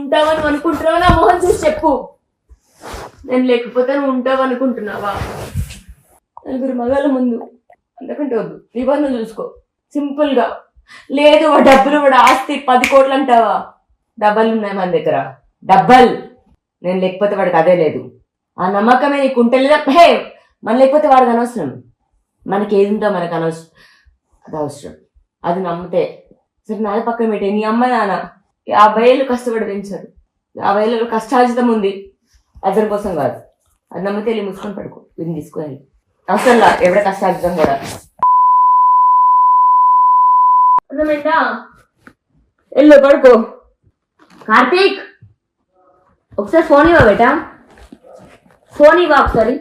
ఉంటావని అనుకుంటున్నావా? నా మొహం చూసి చెప్పు. నేను లేకపోతే నువ్వు ఉంటావు అనుకుంటున్నావా? నలుగురు మగాళ్ళ ముందు అందుకంటే వద్దు, నీ పని చూసుకో సింపుల్ గా. లేదు వాడు డబ్బులు, వాడు ఆస్తి 10 కోట్లు అంటావా? డబ్బలు ఉన్నాయి మన దగ్గర, డబ్బల్. నేను లేకపోతే వాడికి అదే లేదు. ఆ నమ్మకమే నీకు ఉంటే లేదా హే మన లేకపోతే వాడికి అనవసరం. మనకి ఏది ఉంటో మనకు అనవసరం, అది అవసరం. అది నమ్మితే సరే. నాది పక్కన పెట్టే, నీ అమ్మ నాన్న 50 ఏళ్ళు కష్టపడి పెంచారు. 50 ఏళ్ళలో కష్టార్జితం ఉంది, అతని కోసం కాదు. అది నమ్మితే వెళ్ళి మూసుకొని పడుకో, వీడిని తీసుకొని అసలు ఎవడ కష్టార్జితం కూడా. అర్థమైందా? వెళ్ళు పడుకో. కార్తీక్ ఒకసారి ఫోన్ ఇవ్వ బేటా, ఫోన్ ఇవ్వ ఒకసారి.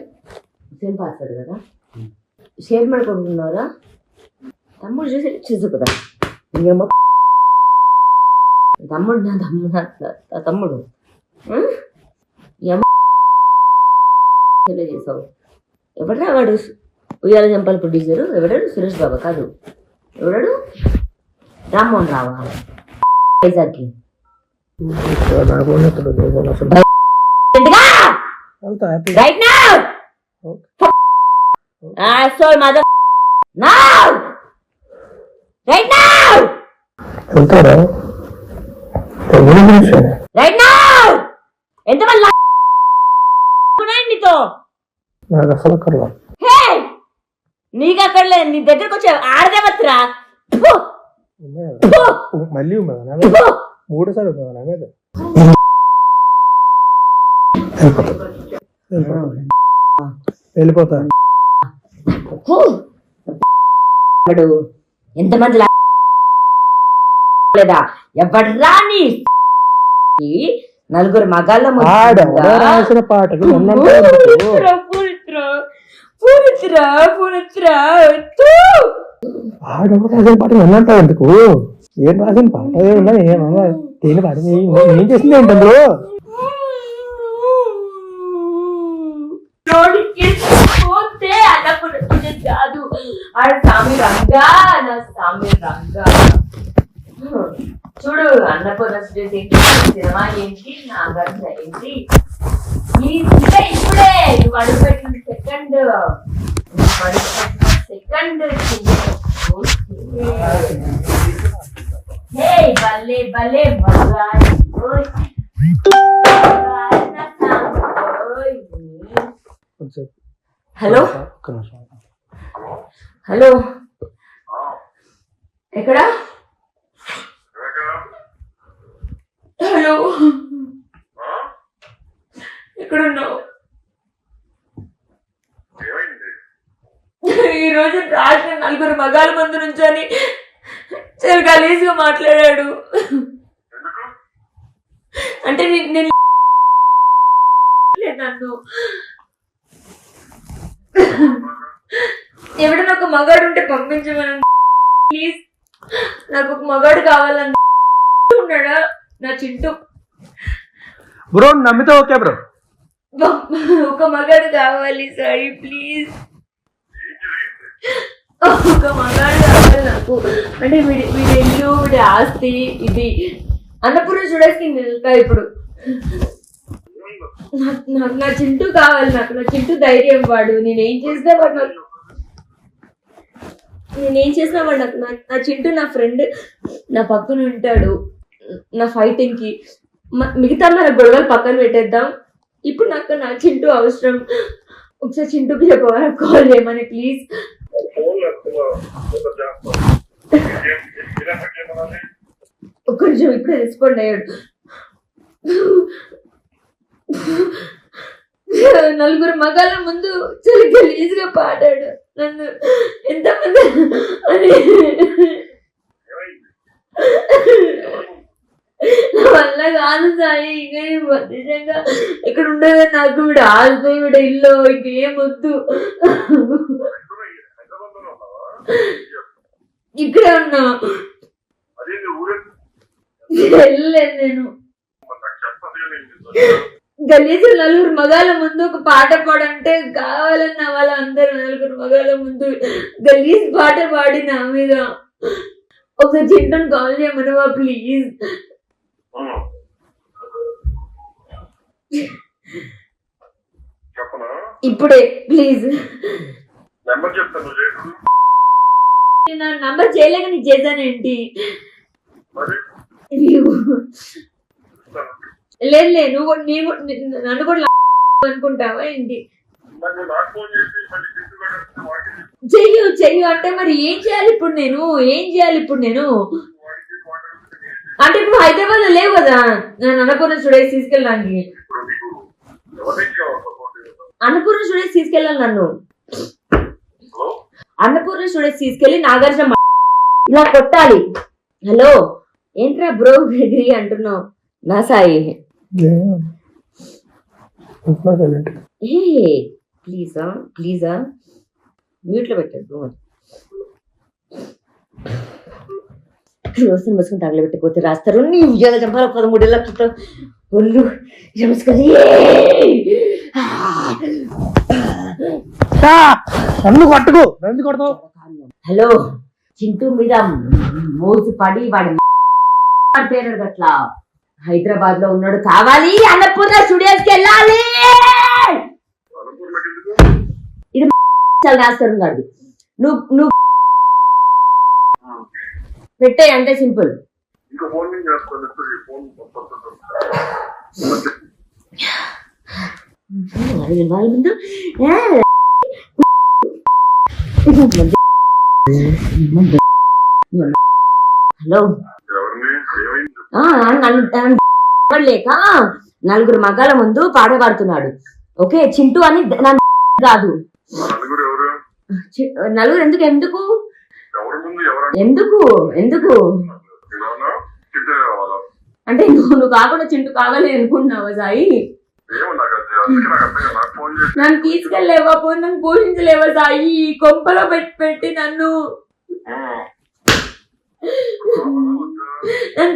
సేమ్ పాస్వర్డ్ కదా, షేర్ పడుకుంటున్నారా? తమ్ముడు చూసి చూసు కదా. ఇంకేమో తమ్ముడు, నా తమ్ముడు, నా తమ్ముడు చేసావు. ఎవడరా వాడు? ఉయ్యాల జంపాల ప్రొడ్యూసరు ఎవడాడు? సురేష్ బాబా కాదు, ఎవడాడు? రామ్మోహన్ రావా? వైజాగ్కి right now mother now right now right now. ఎంతమంది నీతో? నాకు అసలు అక్కర్లా. నీకు అక్కర్లేదు, నీ దగ్గరకు వచ్చే ఆడదేవత్రా. మళ్ళీ మూడు సార్లు నా మీద వెళ్ళిపోతా. ఎంతమంది లేదా ఎవడ్రా? నీ నలుగురు మగాళ్ళ రాసిన పాటలు ఆడెవరు రాసిన పాటలు ఎన్నంటావు ఎందుకు? ఏం రాసిన పాట ఏమన్నా ఏమన్నా తేలి పాట ఏం చేసింది ఏంటందులో? కాదు స్వామి రంగా, నా స్వామి రంగా. చూడు అన్నపూర్ణ సినిమా ఏంటి, నా గంట ఏంటి, ఇప్పుడే నువ్వు అడుగుపెట్టిన సెకండ్ భలే భలే హలో హలో, ఎక్కడా? హలో ఎక్కడున్నావు? ఈరోజు రాజు నలుగురు మగాళ్ళ ముందు నుంచొని చాలా గలీజ్గా మాట్లాడాడు. అంటే నేను నన్ను ఎవడన్నా ఒక మగాడు ఉంటే పంపించమని ప్లీజ్. నాకు ఒక మగాడు కావాలని ఉన్నాడా నా చింటూ? బ్రో నమ్మితే ఓకే బ్రో, ఒక మగాడు కావాలి సాయి ప్లీజ్. ఒక మగాడు కావాలి నాకు. అంటే వీడి ఇల్లు, వీడి ఆస్తి, ఇది అన్నపూర్ణ చూడడానికి నేను వెళ్తా ఇప్పుడు. నాకు నా చింటూ కావాలి, నాకు నా చింటూ ధైర్యం. వాడు నేనేం చేసినా వాడు నాకు నా చింటూ నా ఫ్రెండ్, నా పక్కన ఉంటాడు నా ఫైటింగ్ కి. మిగతా మన గొడవలు పక్కన పెట్టేద్దాం. ఇప్పుడు నాకు నా చింటూ అవసరం. ఒకసారి చింటూకి చెప్పవా కాల్ చేయమని ప్లీజ్. ఒక్క నిమిషం, ఇప్పుడే రెస్పాండ్ అయ్యాడు. నలుగురు మగాళ్ళ ముందు చాలా గలీజ్గా పాడాడు. నన్ను ఎంతమంది అని నా వల్ల కాదు సాయి. ఇంకా నిజంగా ఇక్కడ ఉండదు నాకు. వీడు ఆల్తో వీడు ఇల్లు ఇంకేం వద్దు. ఇక్కడే ఉన్నా, వెళ్ళలేదు నేను. గలీజు నలుగురు మగాళ్ళ ముందు ఒక పాట పాడంటే కావాలన్న వాళ్ళందరూ నలుగురు మగాళ్ళ ముందు గలీజ్ పాట పాడి నా మీద. ఒకసారి చింటూని కాల్ చేయమనవా ప్లీజ్? చెప్పనా? ఇప్పుడే ప్లీజ్. నెంబర్ చెప్తాను లేదు. నా నంబర్ చేయలేక నీకు చేశానేంటి? మరి లేదు నువ్వు నన్ను కూడా అనుకుంటావా ఏంటి? నాకు నాకు ఫోన్ చేసి మళ్ళీ తీసుకుని చెయ్యు అంటే మరి ఏం చేయాలి ఇప్పుడు నేను? అంటే ఇప్పుడు హైదరాబాద్ లో లేవు కదా నేను అన్నపూర్ణ స్టూడియోస్ తీసుకెళ్ళడానికి. అన్నపూర్ణ స్టూడియోస్ తీసుకెళ్ళాలి నన్ను. అన్నపూర్ణ స్టూడియోస్ తీసుకెళ్లి నాగార్జున ఇలా కొట్టాలి. హలో ఏంట్రా బ్రో బెదిరి అంటున్నావు? నా సాయి ఏ ప్లీజా మ్యూట్ లో పెట్టాడు. రోజులు మసుకుని తగలబెట్టకపోతే రాస్తారు. నీ ఉద్యోగ చంపాలి 13 లక్షలతో ఒళ్ళు చమసుకొని కొట్టుకు కొడతావు. హలో చింటూ మీద మోసి పడి వాడి పేరు అట్లా హైదరాబాద్ లో ఉన్నాడు. కావాలి అన్నపూర్ణ స్టూడియోస్కి వెళ్ళాలి. ఇది రాస్తారు కాదు. నువ్వు పెట్టే అంటే సింపుల్. వాళ్ళ ముందు హలో లేక నలుగురు మగాల ముందు పాట పాడుతున్నాడు. ఓకే చింటూ అని కాదు. నలుగురు ఎందుకు అంటే నువ్వు కాకుండా చింటూ కావాలి అనుకుంటున్నావా సాయి? నన్ను తీసుకెళ్ళలేవా? పోయి నన్ను పోషించలేవా సాయి? కొంపలో పెట్టి నన్ను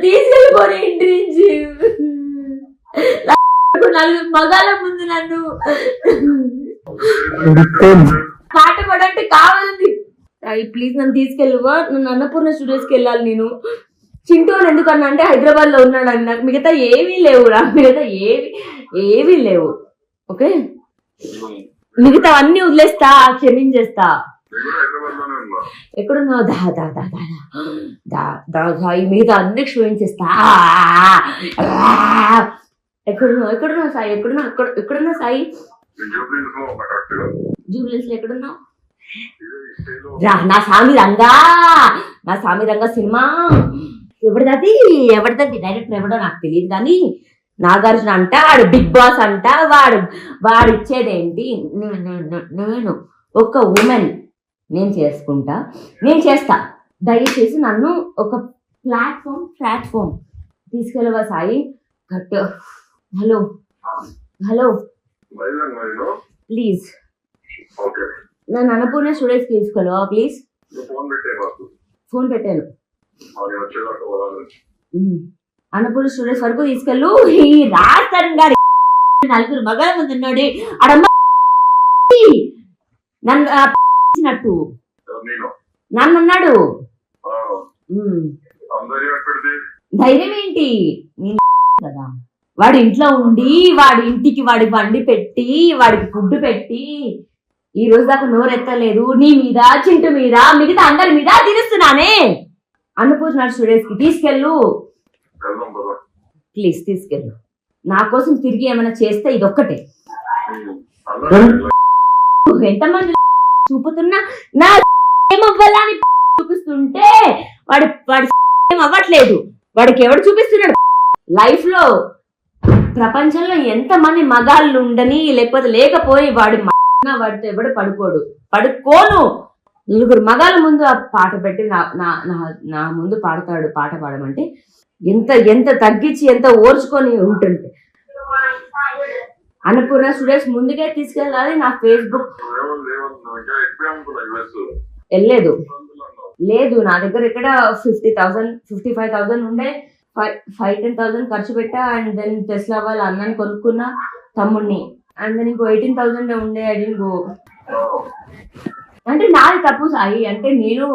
తీసుకెళ్ళిపోయి ఇంటి నుంచి నలుగురు మగాల ముందు నన్ను పాట పాడంటే కావాలండి. ప్లీజ్ నన్ను తీసుకెళ్ళవా? నన్ను అన్నపూర్ణ స్టూడియోస్కి వెళ్ళాలి నేను. చింటూ అని ఎందుకన్నా అంటే హైదరాబాద్ లో ఉన్నాడు. నాకు మిగతా ఏమీ లేవు ఏమీ లేవు. ఓకే మిగతా అన్ని వదిలేస్తా, క్షమించేస్తా. ఎక్కడున్నావు? సాయి మిగతా అన్ని క్షమించేస్తా. ఎక్కడున్నావు సాయి? ఎక్కడున్నావు సాయి? జూబ్లీస్ లో ఎక్కడున్నావు? నా సామి రంగా సినిమా ఎవరిది డైరెక్టర్ ఎవడో నాకు తెలియదు కానీ నాగార్జున అంట వాడు బిగ్ బాస్ అంట. వాడు ఇచ్చేదేంటి? నేను ఒక ఉమెన్ నేను చేస్తా. దయచేసి నన్ను ఒక ప్లాట్ఫామ్ తీసుకెళ్ళవా సాయి? కట్. హలో ప్లీజ్ నన్ను అన్నపూర్ణ స్టూడియోస్ తీసుకెళ్ళవా ప్లీజ్? ఫోన్ పెట్టాను. అన్నపూర్ణ స్టూడియోస్ వరకు తీసుకెళ్ళు. ఈ రాజస్థాన్ గారి నలుగురు మగల ముందు ఉన్నాడు. అడమ్మ నన్ను అన్నాడు. ధైర్యం ఏంటి కదా? వాడి ఇంట్లో ఉండి వాడి ఇంటికి వాడి బండి పెట్టి వాడికి ఫుడ్ పెట్టి ఈ రోజు దాకా నోరెత్తలేదు. నీ మీద చింటు మీద మిగతా అందరి మీద తిరుస్తున్నానే. అన్నపూర్ణ స్టూడియోస్ కి తీసుకెళ్ళు ప్లీజ్. తీసుకెళ్ళు. నా కోసం తిరిగి ఏమైనా చేస్తే ఇదొక్కటే. ఎంతమంది చూపుతున్నా నా ఏమవ్వాలని చూపిస్తుంటే వాడి ఏం అవ్వట్లేదు. వాడికి ఎవడు చూపిస్తున్నాడు? లైఫ్ లో ప్రపంచంలో ఎంతమంది మగాళ్ళు ఉండని లేకపోయి వాడితో ఎవడు పడుకోను. నలుగురు మగాళ్ళ ముందు ఆ పాట పెట్టి నా ముందు పాడతాడు. పాట పాడమంటే ఎంత తగ్గించి ఎంత ఓర్చుకొని ఉంటుంటే. అన్నపూర్ణ స్టూడియోస్ ముందుకే తీసుకెళ్ళాలి. నా ఫేస్బుక్ వెళ్ళలేదు. నా దగ్గర ఇక్కడ 55,000 ఉండే. 10,000 ఖర్చు పెట్టా. అండ్ దెన్ టెస్లా వాళ్ళ అన్నని కొనుక్కున్నా, తమ్ముడిని. అండ్ దెన్ ఇంకో 18,000 ఉండే. అది ఇంకో అంటే నాది తప్పు సాయి. అంటే నేను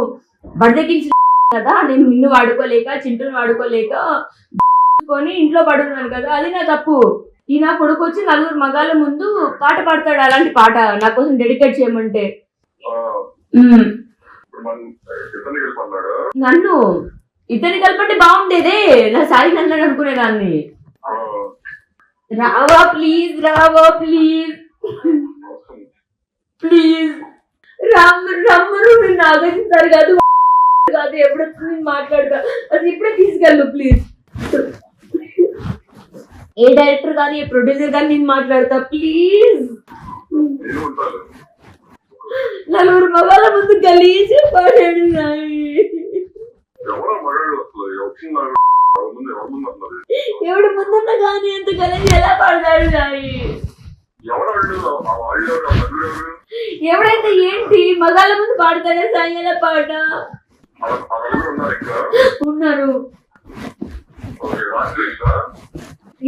బడిదెక్కించిన కదా, నేను నిన్ను వాడుకోలేక చింటూని వాడుకోలేక ఇంట్లో పడున్నాను కదా, అది నా తప్పు. ఈ నా కొడుకు వచ్చి నలుగురు మగాళ్ళ ముందు పాట పాడతాడు, అలాంటి పాట నా కోసం డెడికేట్ చేయమంటే. ఇప్పుడు మనం ఇతన్ని వెళ్ళిపోన్నాడు. నన్ను ఇతని కలపంటే బాగుండేదే, నా సాయి నన్ను అనుకునేదాన్ని. రావా ప్లీజ్, రావా ప్లీజ్ ప్లీజ్, రమ్మరు నేను ఆగేస్తారు కాదు కాదు, ఎప్పుడొచ్చి నేను మాట్లాడతా, అది ఇప్పుడే తీసుకెళ్ళు ప్లీజ్. ఏ డైరెక్టర్ కానీ ఏ ప్రొడ్యూసర్ కానీ నేను మాట్లాడతా ప్లీజ్. నలుగురు మగాళ్ళ ముందు గలీజ్ పాడాడు సాయి. ఎవడు ముందున్నా కానీ అంత గలీజ్ ఎలా పాడతాడు సాయి? ఎవడైతే ఏంటి, మగాళ్ళ ముందు పాడతాడే సాయి ఎలా పాట? ఉన్నారు.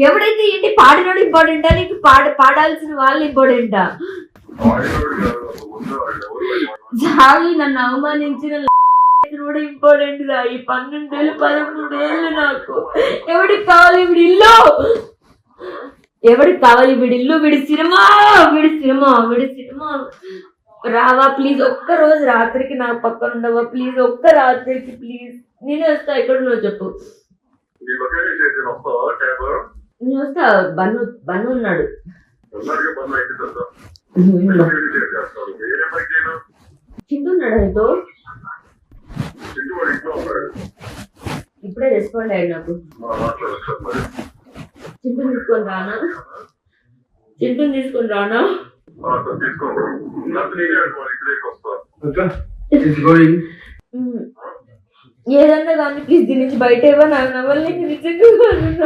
ఎవడైతే ఏంటి, పాడినోడు ఇంపార్టెంటా నీకు పాడాల్సిన వాళ్ళు ఇంపార్టెంటా? సాయి నన్ను అవమానించిన కూడా ఇంపార్టెంట్ గా. ఈ 12 ఏళ్ళు 13 ఏళ్ళు నాకు ఎవడికి కావాలి వీడి ఇల్లు, ఎవడికి కావాలి వీడి ఇల్లు, వీడి సినిమా. రావా ప్లీజ్, ఒక్క రోజు రాత్రికి నా పక్కన ఉండవా ప్లీజ్, ఒక్క రాత్రికి ప్లీజ్. నేను వస్తా, ఎక్కడ నువ్వు చెప్పు. నేను వస్తా. బన్ను ఉన్నాడు. చింటూ ఉన్నాడు ఆయనతో. ఇప్పుడే రెస్పాండ్ అయ్యాడు నాకు. చింటూని తీసుకొని రానా? ఏదన్నా కానీ ప్లీజ్ దీని నుంచి బయట ఇవ్వ. నాకు నవ్వలేక నిజంగా ప్లీజ్.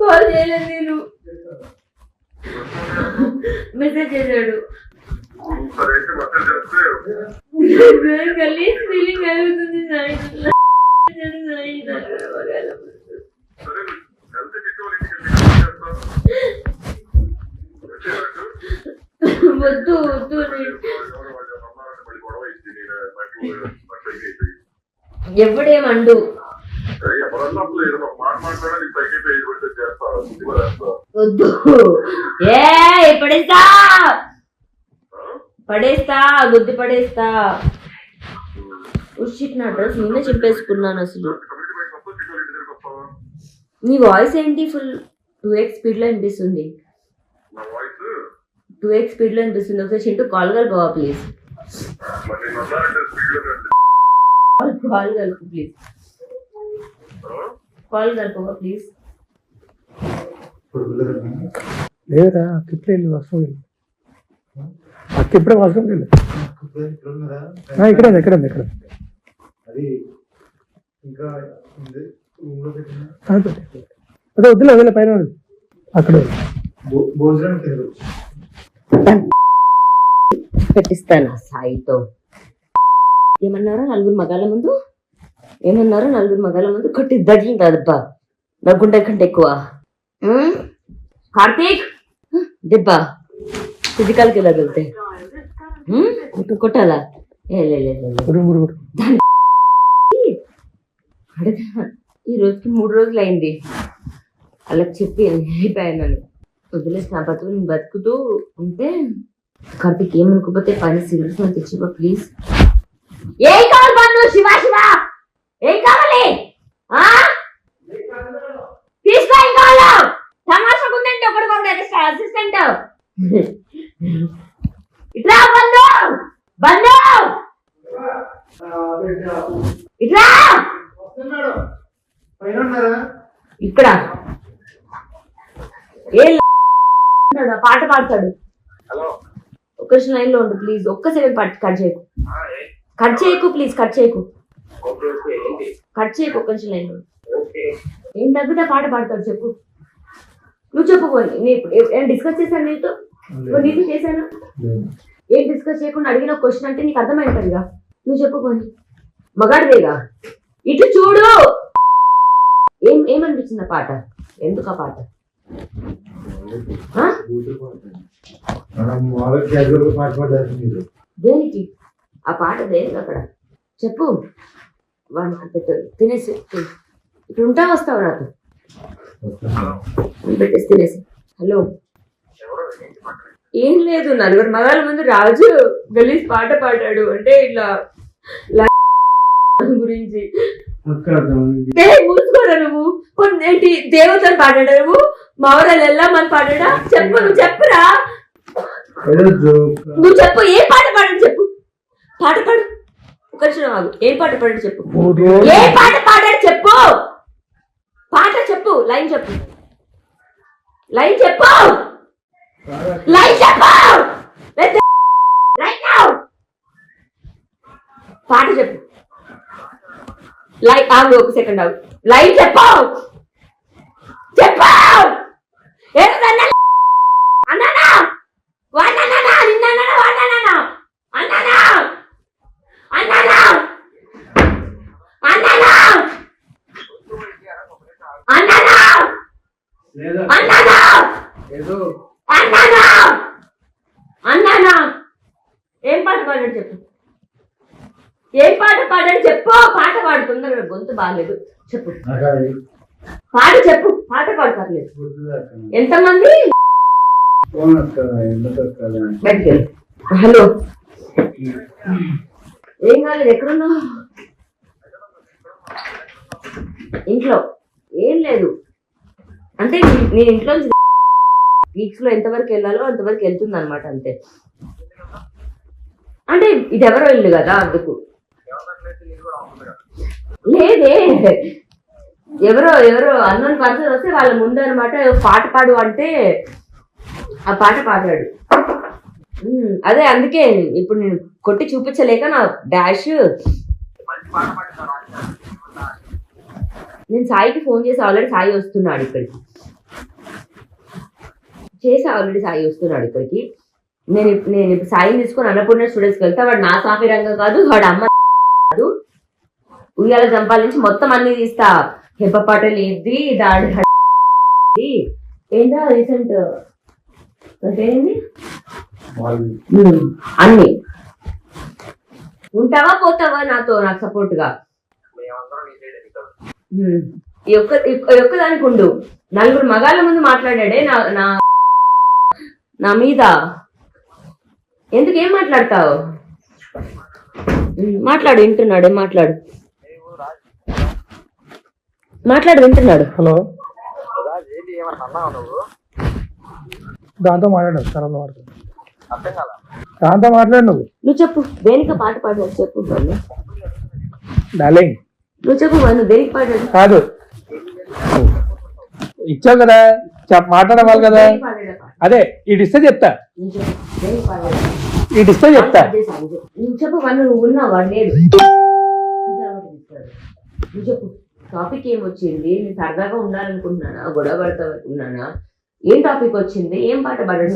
కాల్ చేయలేదు నేను, మెసేజ్ చేశాడు. గలీజ్ ఫీలింగ్ కలుగుతుంది సాయి. వద్దు ఎవడేమండు, వద్దు. పడేస్తా గుద్ది పడేస్తా. నా డ్రెస్ నిన్నే చింపేసుకున్నాను. అసలు నీ వాయిస్ ఏంటి ఫుల్ 2x స్పీడ్ లో వినిపిస్తుంది. 2x స్పీడ్ లో వినిపిస్తుంది. ఒకసారి చింటూ కాల్ కలుపువా ప్లీజ్. కాల్ కలుపు ప్లీజ్. కాల్ కలుపువా ప్లీజ్. లేదురా ఇప్పుడే వెళ్ళి వస్తాం. అక్క ఇప్పుడే వాష్రూమ్ వెళ్ళి ఇక్కడ అది ఇంకా అదే వద్దులే పైన అక్కడ భోజనం పెట్టిస్తాను సాయితో. ఏమన్నారో నలుగురు మగాళ్ళ ముందు కొట్టి దడ్లు కాదబ్బా, దగ్గుంటే కంటే ఎక్కువ. కార్తీక్ దెబ్బ ఫిజికల్కి తగిలితే కొట్టాలా? ఈ రోజుకి 3 రోజులు అయింది. వాళ్ళకి చెప్పి వెళ్ళిపోయాను. వదిలేసి నా బతుకు నేను బతుకుతూ ఉంటే కార్తీక్ ఏమనుకోపోతే పని సిగరెట్స్ నాకు తెచ్చిపో ప్లీజ్. ఏం కావాలి బంధు? శివ ఏం కావాలి? తీసుకో. ఏం కావాలో తమాషా ఉందంటే ఒకటి అసిస్టెంట్. ఇట్లా బంధు ఇట్లా ఇక్కడ పాట పాడతాడు. ఒక్క లైన్ లో ఉండు ప్లీజ్. ఒక్క సెకండ్ కట్ చేయకు ప్లీజ్. కట్ చేయకు ఒక్క లైన్ లో. ఏం తగ్గితే పాట పాడతాడు చెప్పు. నువ్వు చెప్పుకోండి. నేను డిస్కస్ చేశాను నీతో చేశాను. ఏం డిస్కస్ చేయకుండా అడిగిన క్వశ్చన్ అంటే నీకు అర్థమైంటదిగా. నువ్వు చెప్పుకోండి. మగాడిదేగా. ఇటు చూడు. ఏమనిపించింది ఆ పాట? ఎందుకు ఆ పాట? దేనికి ఆ పాట? దేనికి అక్కడ చెప్పు. వాడికి పెట్టు. తినేసి ఇప్పుడు ఉంటా వస్తావు నాతో పెట్టేసి తినేసి. హలో ఏం లేదు, నలుగురు మగాళ్ళ ముందు రాజు గలీజ్ పాట పాడాడు అంటే ఇట్లా గురించి. మూసుకోరా నువ్వు. ఏంటి దేవతను పాడాడా నువ్వు? మావరాలు వెళ్ళామని పాడాడా? చెప్పు, నువ్వు చెప్పురా, నువ్వు చెప్పు. ఏం పాట పాడాడు చెప్పు. పాట పాడు. ఒక నిమిషం ఆగు. ఏం పాట పాడాడు చెప్పు. ఏ పాట పాడాడు చెప్పు. పాట చెప్పు. లైన్ చెప్పు. లైన్ చెప్పు. లైన్ చెప్పు. పాట చెప్పు. లైన్ ఆగు, ఒక సెకండ్ ఆగు. లైన్ చెప్పు. చెప్పు. అన్నానా వాడినా నిన్న వాడినా అన్నానా అన్నానా అన్నానా అన్నానా అన్నానా అన్నానా అన్నానా. ఏం పాట పాడాడు చెప్పు. ఏం పాట పాడాడు చెప్పు. పాట పాడు తొందరగా, గొంతు బాగాలేదు. చెప్పు, పాట చెప్పు. పాట పాడు పర్లేదు. ఎంతమంది? హలో, ఏం కాలేదు. ఎక్కడున్నావు? ఇంట్లో. ఏం లేదు అంటే నేను ఇంట్లో వీక్స్ లో ఎంతవరకు వెళ్ళాలో అంతవరకు వెళ్తుంది అనమాట, అంతే. అంటే ఇది ఎవరో ఇల్లు కదా, అందుకు. లేదే, ఎవరో అన్నోన్ పర్సన్ వస్తే వాళ్ళ ముందు అనమాట పాట పాడు అంటే ఆ పాట పాడాడు. అదే అందుకే ఇప్పుడు నేను కొట్టి చూపించలేక నా డాష్. నేను సాయికి ఫోన్ చేసి ఆల్రెడీ సాయి వస్తున్నాడు ఇక్కడికి. సాయి వస్తున్నాడు ఇక్కడికి. నేను ఇప్పుడు సాయిని తీసుకొని అన్నపూర్ణ స్టూడెంట్స్కి వెళ్తా. వాడు నా సాఫీ రంగం కాదు, వాడు అమ్మ కాదు. ఉయ్యాల జంపాల నుంచి మొత్తం అన్ని తీస్తా. హెప్ప పాటలు ఏంది, దాడి ఏంటో రీసెంట్ ఏంది అన్ని. ఉంటావా పోతావా నాతో, నాకు సపోర్ట్ గా? ఈ ఒక్కదానికి ఉండు. నలుగురు మగాళ్ళ ముందు మాట్లాడాడే నా మీద. ఎందుకు? ఏం మాట్లాడతావు? మాట్లాడు, వింటున్నాడు. మాట్లాడు, వింటున్నాడు. హలో, దాంతో మాట్లాడు. దాంతో మాట్లాడు. నువ్వు చెప్పు. దేనికి పాట పాడాడు చెప్పు డార్లింగ్. నువ్వు చెప్పు. నువ్వు దేనికి పాడాడు? కాదు, ఇచ్చావు కదా, మాట్లాడవాలి కదా. అదే ఇడిస్తే చెప్తా. నువ్వు చెప్పు. నువ్వు ఉన్నావా? లేదు. నువ్వు చెప్పు. టాపిక్ ఏమొచ్చింది? నేను సరదాగా ఉండాలనుకుంటున్నానా, గొడవ పడతానుకున్నానా? ఏం టాపిక్ వచ్చింది? ఏం పాట పాడాడు?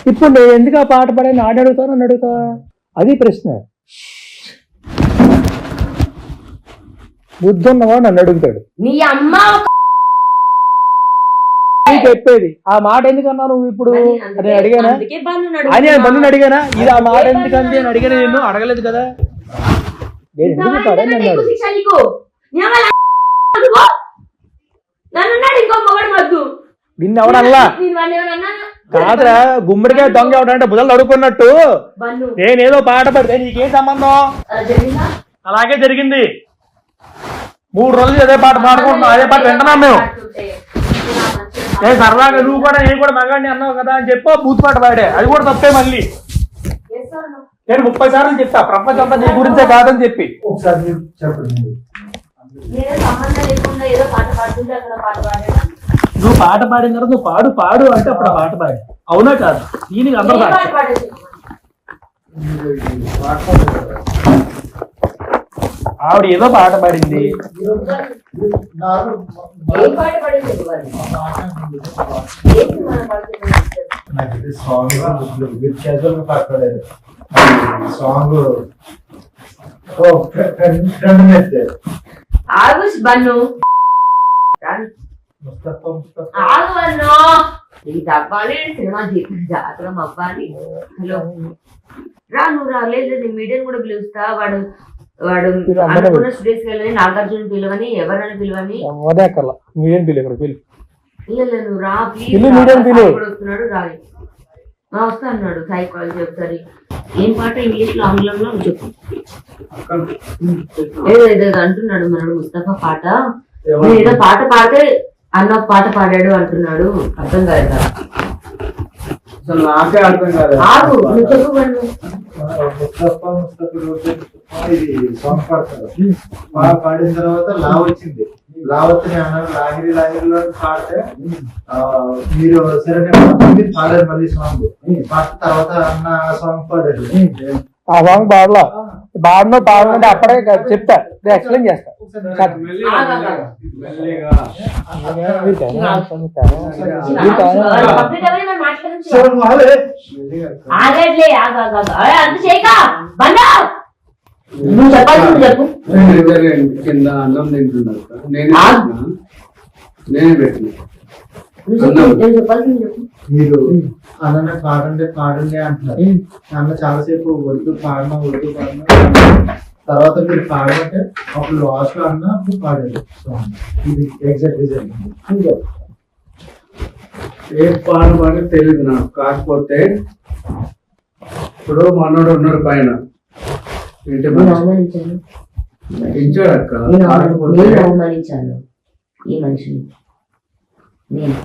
ఇప్పుడు నేను ఎందుకు ఆ పాట పాడాను? ఆడ అడుగుతావు, నన్ను అడుగుతావా? అది ప్రశ్న. బుద్ధి ఉన్నవా నన్ను అడుగుతాడు. నీ అమ్మ చెప్పేది ఆ మాట ఎందుకన్నా నువ్వు ఇప్పుడు? నేను అడిగానా? అని బంధుని అడిగానా? ఇది ఆ మాట ఎందుకంది అని అడిగాను. నేను అడగలేదు కదా. నేను ఎందుకు పాడాను అన్నాడు. నిన్ను ఎవడల్లా కాదురా, గుమ్మడికాయ దొంగ ఎవడంటే బుధలు అడుగుకున్నట్టు నేనేదో పాట పడితే నీకేం సంబంధం? అలాగే జరిగింది. 3 రోజులు అదే పాట పాడుకుంటున్నాం, అదే పాట వింటున్నాం మేము. నేను సరదాగా నువ్వు కూడా నేను కూడా మగాడిని అన్నావు కదా అని చెప్పి బూత్ పాట పాడే. అది కూడా తప్పే. మళ్ళీ నేను 30 సార్లు చెప్తా ప్రపంచం అంతా నీ గురించే కాదని చెప్పి. నువ్వు పాట పాడిన తర్వాత నువ్వు పాడు పాడు అంటే అప్పుడు ఆ పాట పాడు. అవునా కాదు? దీనికి అందరూ ఆవిడ ఏదో పాట పాడింది. ఆగుష్ బన్ను ఇది అవ్వాలి, సినిమా జాతరం అవ్వాలి. హలో రా, నువ్వు రాలేదు. నేను మీడియం కూడా పిలుస్తా. వాడు వాడు మీరు అందరూ అనుకున్న స్టూడియోస్కి వెళ్ళని నాగార్జున పిలవని ఎవరైనా పిలవని అదే అక్కర్లా మీడియం పిల్లి ఇక్కడ పిల్లి లేదు నువ్వు రా ప్లీజ్ పిలు, medium పిలు. వస్తున్నాడు రాలి వస్తా అన్నాడు సైకాలజీ ఒకసారి ఏం పాట ఇంగ్లీష్ లో ఆంగ్లంలో చెప్పు ఏదో అంటున్నాడు మనడు ముస్తఫా పాట నేను ఏదో పాట పాడితే అన్న ఒక పాట పాడాడు అంటున్నాడు అర్థం కాదు కదా అసలు నాకే అర్థం కాదు. ఆగు నువ్వు చెప్పు వాళ్ళు ముస్తఫా ఇది సాంగ్ పాడతారు. బాగా పాడిన తర్వాత లా వచ్చింది. లా వచ్చి అన్నారు లాహిరి లాహిరిలో పాడితే మీరు సరే మీరు పాడారు మళ్ళీ సాంగ్ పాడిన తర్వాత అన్న సాంగ్ పాడారు. ఆ సాంగ్ పాడలా పాడమంటే అప్పుడే చెప్తా ఎక్స్ప్లెయిన్ చేస్తా ఆగట్లే అంత చేయక బండా నువ్వు చెప్పాల్సింది చెప్పు కింద అన్నం తింటున్నారు నేనే పెట్టిన నేను చెప్పాల్సింది చెప్పు మీరు అన్న పాడండి అంటున్నారు. అన్న చాలాసేపు వద్దు పాడినా తర్వాత మీరు పాడమంటే అప్పుడు లాస్ట్ లో అన్న అప్పుడు పాడారు సాంగ్. ఇది ఎగ్జాక్ట్ రీజన్. ఏం పాడమని తెలియదు నాకు. కాకపోతే ఇప్పుడు మనోడు ఉన్నాడు పైన ఇంటి నేను అవమానించాను ఇచ్చాడు అక్క. నేను కాకపోతే అవమానించాను ఈ మనిషిని నేను